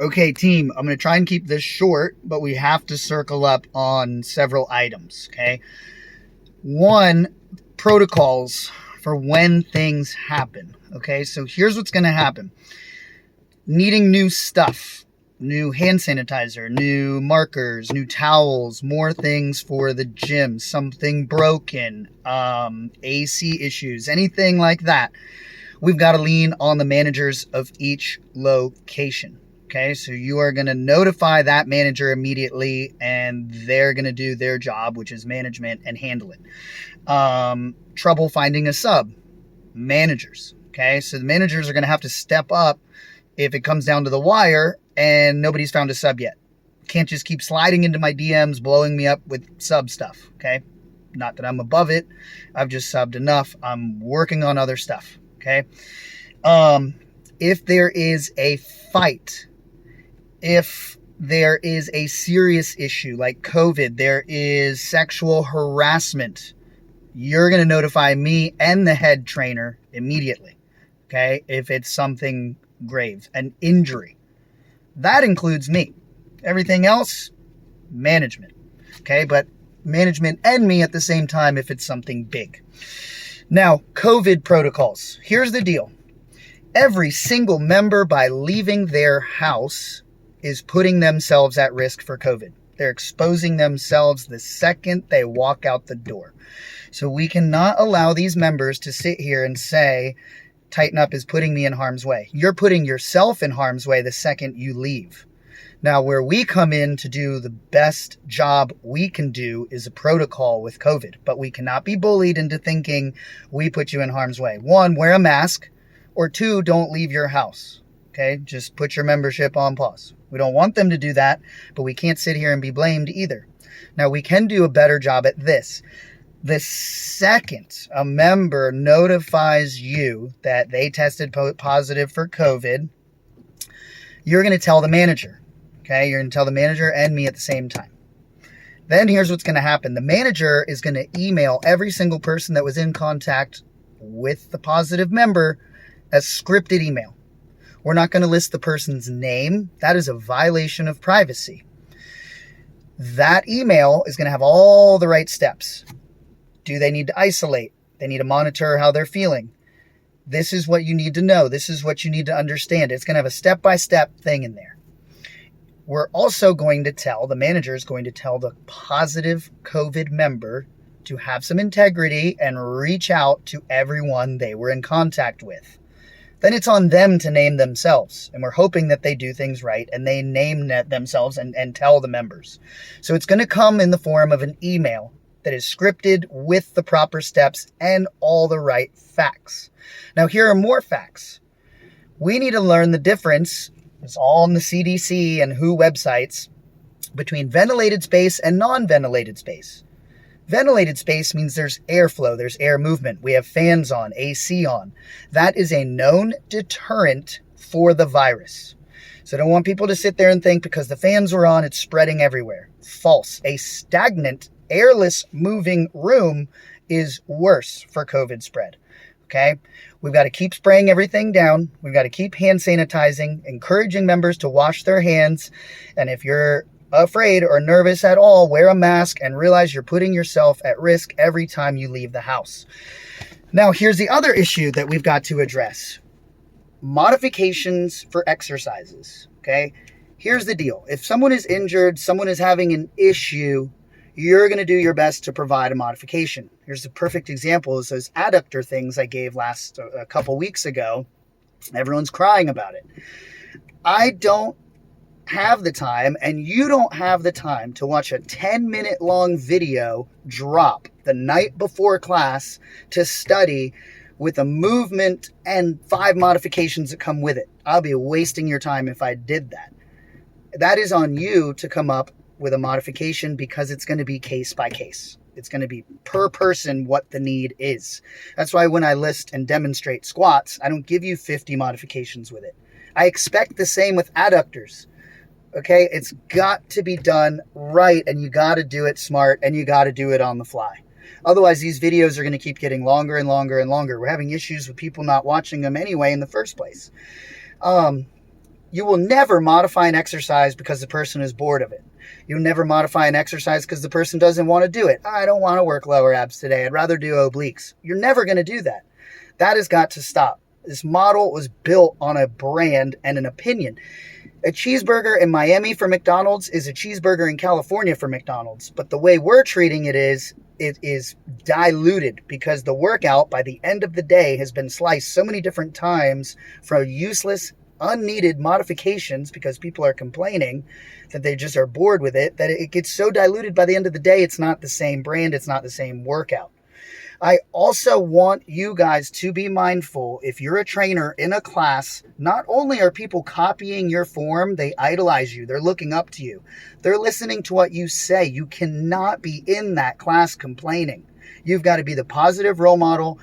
Okay, team, I'm going to try and keep this short, but we have to circle up on several items, okay? One, protocols for when things happen, okay? So here's what's going to happen. Needing new stuff, new hand sanitizer, new markers, new towels, more things for the gym, something broken, AC issues, anything like that. We've got to lean on the managers of each location. Okay, so you are going to notify that manager immediately, and they're going to do their job, which is management, and handle it. Trouble finding a sub, managers. Okay, so the managers are going to have to step up if it comes down to the wire and nobody's found a sub yet. Can't just keep sliding into my DMs, blowing me up with sub stuff. Okay, not that I'm above it. I've just subbed enough. I'm working on other stuff. Okay, if there is a fight, if there is a serious issue like COVID, there is sexual harassment, you're going to notify me and the head trainer immediately, okay? If it's something grave, an injury. That includes me. Everything else, management, okay? But management and me at the same time if it's something big. Now, COVID protocols. Here's the deal. Every single member, by leaving their house, is putting themselves at risk for COVID. They're exposing themselves the second they walk out the door. So we cannot allow these members to sit here and say, Tighten Up is putting me in harm's way. You're putting yourself in harm's way the second you leave. Now, where we come in to do the best job we can do is a protocol with COVID, but we cannot be bullied into thinking we put you in harm's way. One, wear a mask, or two, don't leave your house. Okay, just put your membership on pause. We don't want them to do that, but we can't sit here and be blamed either. Now, we can do a better job at this. The second a member notifies you that they tested positive for COVID, you're going to tell the manager. Okay, you're going to tell the manager and me at the same time. Then here's what's going to happen. The manager is going to email every single person that was in contact with the positive member as scripted email. We're not going to list the person's name. That is a violation of privacy. That email is going to have all the right steps. Do they need to isolate? They need to monitor how they're feeling. This is what you need to know. This is what you need to understand. It's going to have a step-by-step thing in there. We're also going to tell, the manager is going to tell the positive COVID member to have some integrity and reach out to everyone they were in contact with. Then it's on them to name themselves. And we're hoping that they do things right and they name themselves and tell the members. So it's going to come in the form of an email that is scripted with the proper steps and all the right facts. Now, here are more facts. We need to learn the difference, it's all on the CDC and WHO websites, between ventilated space and non-ventilated space. Ventilated space means there's airflow, there's air movement. We have fans on, AC on. That is a known deterrent for the virus. So I don't want people to sit there and think because the fans are on, it's spreading everywhere. False. A stagnant, airless, moving room is worse for COVID spread. Okay? We've got to keep spraying everything down. We've got to keep hand sanitizing, encouraging members to wash their hands. And if you're afraid or nervous at all, wear a mask and realize you're putting yourself at risk every time you leave the house. Now, here's the other issue that we've got to address. Modifications for exercises, okay? Here's the deal. If someone is injured, someone is having an issue, you're going to do your best to provide a modification. Here's the perfect example is those adductor things I gave a couple weeks ago. Everyone's crying about it. I don't have the time, and you don't have the time to watch a 10-minute long video drop the night before class to study with a movement and 5 modifications that come with it. I'll be wasting your time if I did that. That is on you to come up with a modification because it's going to be case by case. It's going to be per person what the need is. That's why when I list and demonstrate squats, I don't give you 50 modifications with it. I expect the same with adductors. Okay, it's got to be done right, and you got to do it smart, and you got to do it on the fly. Otherwise, these videos are going to keep getting longer and longer and longer. We're having issues with people not watching them anyway in the first place. You will never modify an exercise because the person is bored of it. You'll never modify an exercise because the person doesn't want to do it. I don't want to work lower abs today. I'd rather do obliques. You're never going to do that. That has got to stop. This model was built on a brand and an opinion. A cheeseburger in Miami for McDonald's is a cheeseburger in California for McDonald's. But the way we're treating it is diluted because the workout by the end of the day has been sliced so many different times for useless, unneeded modifications because people are complaining that they just are bored with it, that it gets so diluted by the end of the day, it's not the same brand, it's not the same workout. I also want you guys to be mindful, if you're a trainer in a class, not only are people copying your form, they idolize you, they're looking up to you, they're listening to what you say. You cannot be in that class complaining. You've got to be the positive role model,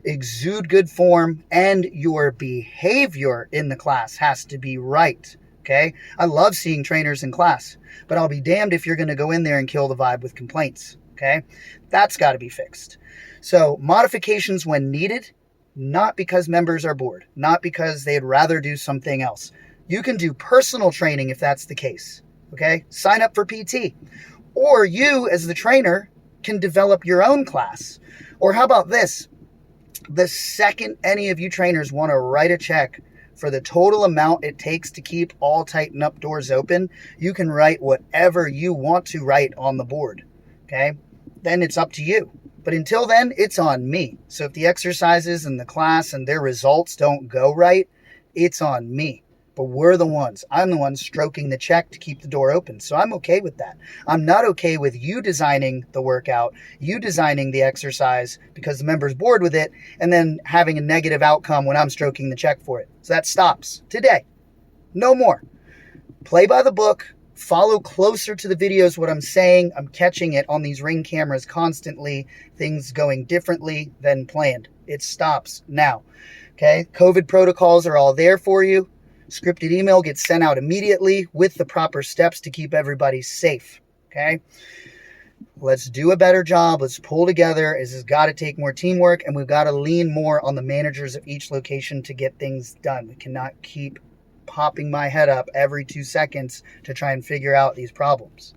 exude good form, and your behavior in the class has to be right. Okay? I love seeing trainers in class, but I'll be damned if you're going to go in there and kill the vibe with complaints. Okay? That's got to be fixed. So modifications when needed, not because members are bored, not because they'd rather do something else. You can do personal training if that's the case. Okay? Sign up for PT. Or you, as the trainer, can develop your own class. Or how about this? The second any of you trainers want to write a check for the total amount it takes to keep all Tighten Up doors open, you can write whatever you want to write on the board. Okay? Then it's up to you. But until then, it's on me. So if the exercises and the class and their results don't go right, it's on me. But we're the ones. I'm the one stroking the check to keep the door open. So I'm okay with that. I'm not okay with you designing the workout, you designing the exercise because the member's bored with it, and then having a negative outcome when I'm stroking the check for it. So that stops today. No more. Play by the book. Follow closer to the videos what I'm saying. I'm catching it on these Ring cameras constantly. Things going differently than planned. It stops now. Okay? COVID protocols are all there for you. Scripted email gets sent out immediately with the proper steps to keep everybody safe. Okay? Let's do a better job. Let's pull together. This has got to take more teamwork, and we've got to lean more on the managers of each location to get things done. We cannot keep popping my head up every 2 seconds to try and figure out these problems.